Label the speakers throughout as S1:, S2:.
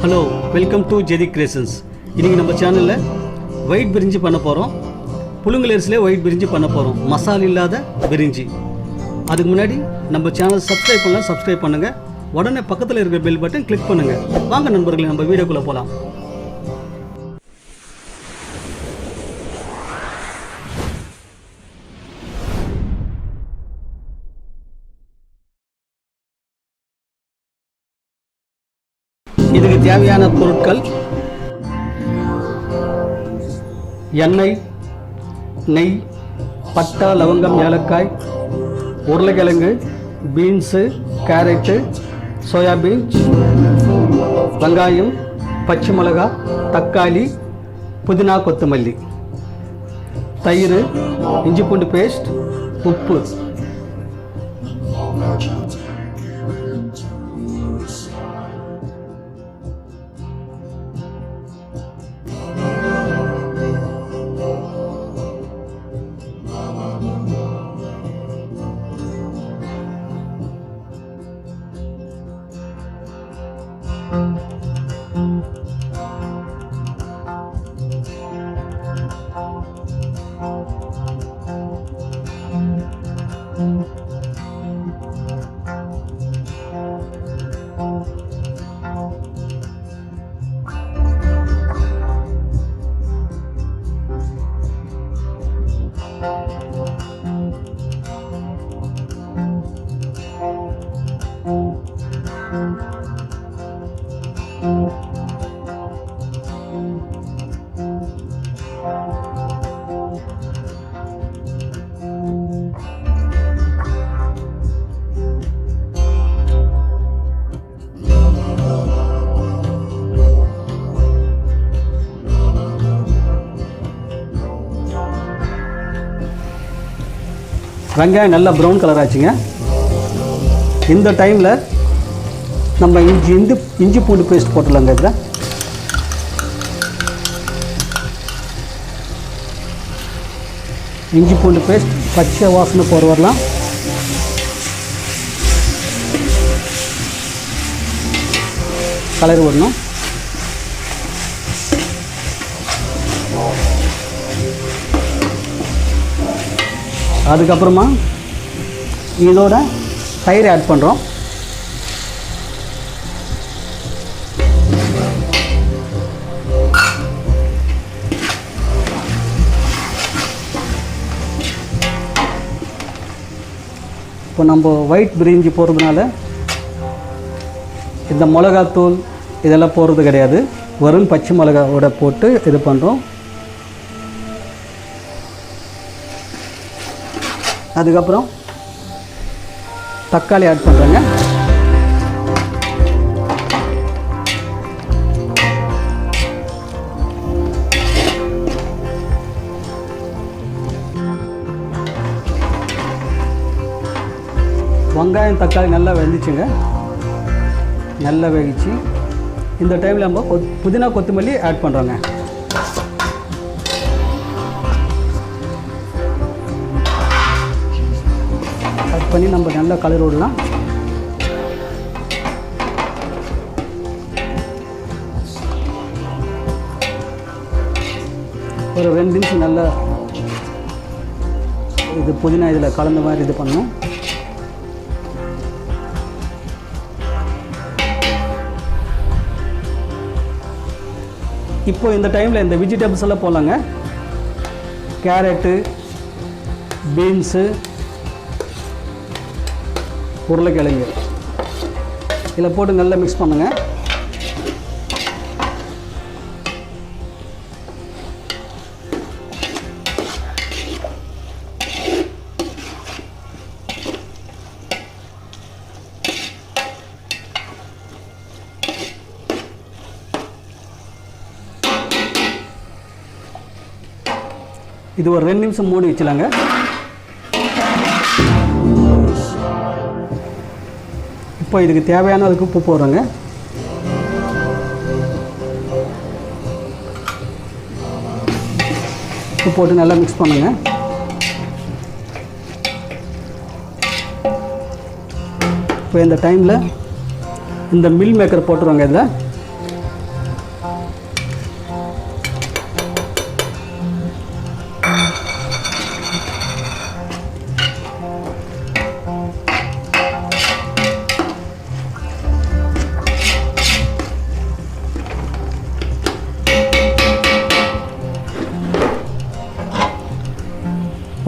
S1: Hello, welcome to Jedi creations. இன்றைக்கி நம்ம சேனலில் ஒயிட் பிரிஞ்சி பண்ண போகிறோம். புழுங்கல் அரிசியிலே ஒயிட் பிரிஞ்சி பண்ண போகிறோம். மசாலா இல்லாத பிரிஞ்சி. அதுக்கு முன்னாடி நம்ம சேனல் சப்ஸ்கிரைப் பண்ணுங்கள். உடனே பக்கத்தில் இருக்கிற பெல் பட்டன் கிளிக் பண்ணுங்கள். வாங்க நண்பர்களே, நம்ம வீடியோக்குள்ளே போகலாம். இதுக்கு தேவையான பொருட்கள்: எண்ணெய், நெய், பட்டை, லவங்கம், ஏலக்காய், உருளைக்கிழங்கு, பீன்ஸு, கேரட்டு, சோயாபீன், வெங்காயம், பச்சை மிளகாய், தக்காளி, புதினா, கொத்தமல்லி, தயிர், இஞ்சி பூண்டு பேஸ்ட், உப்பு. வெங்காயம் நல்லா ப்ரௌன் கலர் ஆச்சுங்க. இந்த டைமில் நம்ம இஞ்சி பூண்டு பேஸ்ட் போட்டுடலாங்க. இதில் இஞ்சி பூண்டு பேஸ்ட் பச்சை வாசனை போகிற வரலாம். கலர் வரணும். அதுக்கப்புறமா இதோட தயிர் ஆட் பண்ணுறோம். இப்போ நம்ம ஒயிட் பிரிஞ்சி போடுறதுனால இந்த மிளகாத்தூள் இதெல்லாம் போடுறது கிடையாது. வெறும் பச்சை மிளகாவோட போட்டு இது பண்ணுறோம். அதுக்கப்புறம் தக்காளி ஆட் பண்ணுறேங்க. வெங்காயம் தக்காளி நல்லா வெந்துச்சுங்க. நல்லா வேகிச்சு. இந்த டைமில் நம்ம புதினா கொத்தமல்லி ஆட் பண்ணுறோங்க. பண்ணி நம்ம நல்லா கலர் விடலாம். ஒரு 2 நிமிஷம் நல்லா இது புதினா இதில் கலந்த மாதிரி இது பண்ணணும். இப்போ இந்த டைமில் இந்த வெஜிடபிள்ஸ் எல்லாம் போடலாங்க. கேரட்டு, பீன்ஸு, உருளைக்கிழங்கு இதில் போட்டு நல்லா மிக்ஸ் பண்ணுங்க. இது ஒரு 2 நிமிஷம் மூடி வச்சலாங்க. இப்போ இதுக்கு தேவையான அதுக்கு உப்பு போடுறோங்க. உப்பு போட்டு நல்லா மிக்ஸ் பண்ணுங்க. இப்போ இந்த டைமில் இந்த மில் மேக்கர் போட்டுருவாங்க. இதில்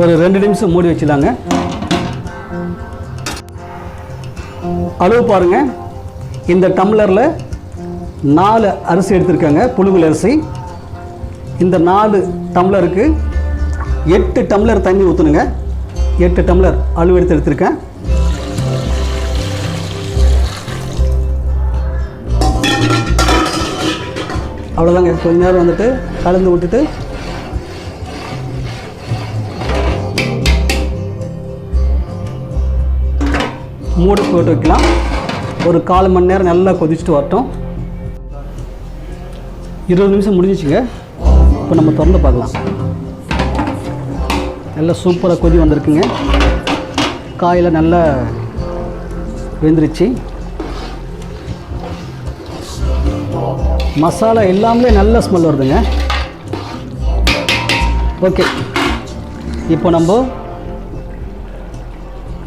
S1: ஒரு 2 நிமிஷம் மூடி வச்சிடலாங்க. அளவு பாருங்கள், இந்த டம்ளரில் 4 அரிசி எடுத்திருக்காங்க, புழுங்கல் அரிசி. இந்த 4 டம்ளருக்கு 8 டம்ளர் தண்ணி ஊற்றணுங்க. 8 டம்ளர் அளவு எடுத்திருக்கேன். அவ்வளோதாங்க. கொஞ்ச நேரம் வந்துட்டு கலந்து விட்டுட்டு மூடி போட்டு வைக்கலாம். ஒரு 1/4 மணி நேரம் நல்லா கொதிச்சுட்டு வரட்டும். 20 நிமிஷம் முடிஞ்சிச்சுங்க. இப்போ நம்ம திறந்து பார்க்கலாம். நல்லா சூப்பராக கொதி வந்திருக்குங்க. காயில் நல்லா வெந்துருச்சு. மசாலா எல்லாமே நல்ல ஸ்மெல் வருதுங்க. ஓகே, இப்போ நம்ம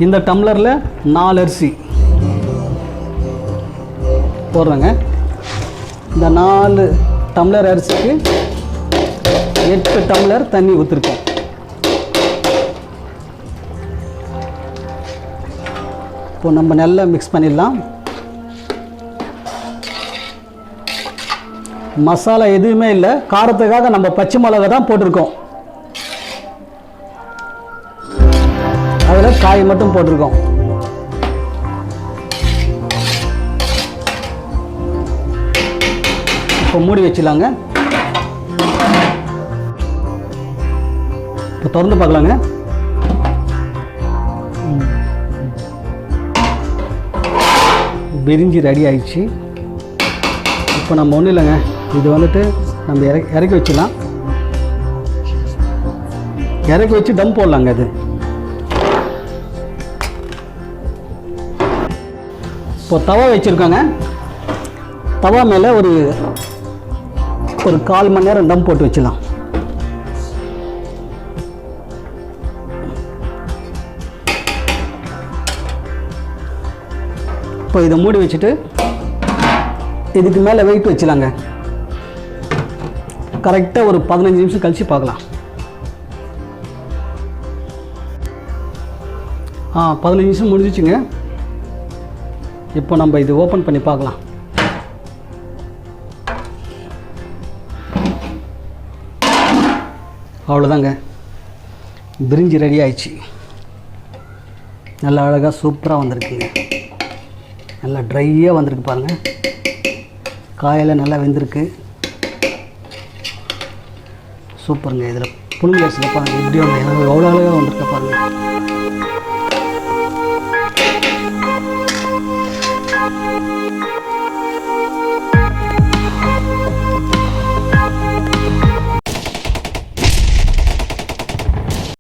S1: இந்த டம்ளரில் 4 அரிசி போடுறோங்க. இந்த 4 டம்ளர் அரிசிக்கு 8 டம்ளர் தண்ணி ஊற்றிருக்கோம். இப்போ நம்ம நல்லா மிக்ஸ் பண்ணிடலாம். மசாலா எதுவுமே இல்லை, காரத்துக்காக நம்ம பச்சை மிளகா தான் போட்டிருக்கோம். அதில் காய் மட்டும் போட்டிருக்கோம். இப்போ மூடி வச்சிடலாங்க. இப்போ திறந்து பார்க்கலாங்க. பிரிஞ்சி ரெடி ஆயிடுச்சு. இப்போ நம்ம ஒன்றும் இல்லைங்க, இது வந்துட்டு நம்ம இறக்கி வச்சிடலாம். இறக்கி வச்சு தம் போடலாங்க. அது இப்போ தவா வச்சுருக்கோங்க. தவா மேலே ஒரு 1/4 மணி நேரம் தம் போட்டு வச்சிடலாம். இப்போ இதை மூடி வச்சுட்டு இதுக்கு மேலே வெயிட் வச்சிடலாங்க. கரெக்டாக ஒரு 15 நிமிஷம் கழித்து பார்க்கலாம். 15 நிமிஷம் முடிஞ்சிச்சுங்க. இப்போ நம்ம இது ஓப்பன் பண்ணி பார்க்கலாம். அவ்வளோதாங்க, பிரிஞ்சி ரெடி ஆயிடுச்சு. நல்லா அழகாக சூப்பராக வந்திருக்குங்க. நல்லா ட்ரையாக வந்திருக்கு பாருங்கள். காயெல்லாம் நல்லா வெந்திருக்கு. சூப்பருங்க. இதில் புழுங்கல் அரிசியில் பாருங்கள் எப்படி வந்து எவ்வளோ அழகாக வந்திருக்க பாருங்கள்.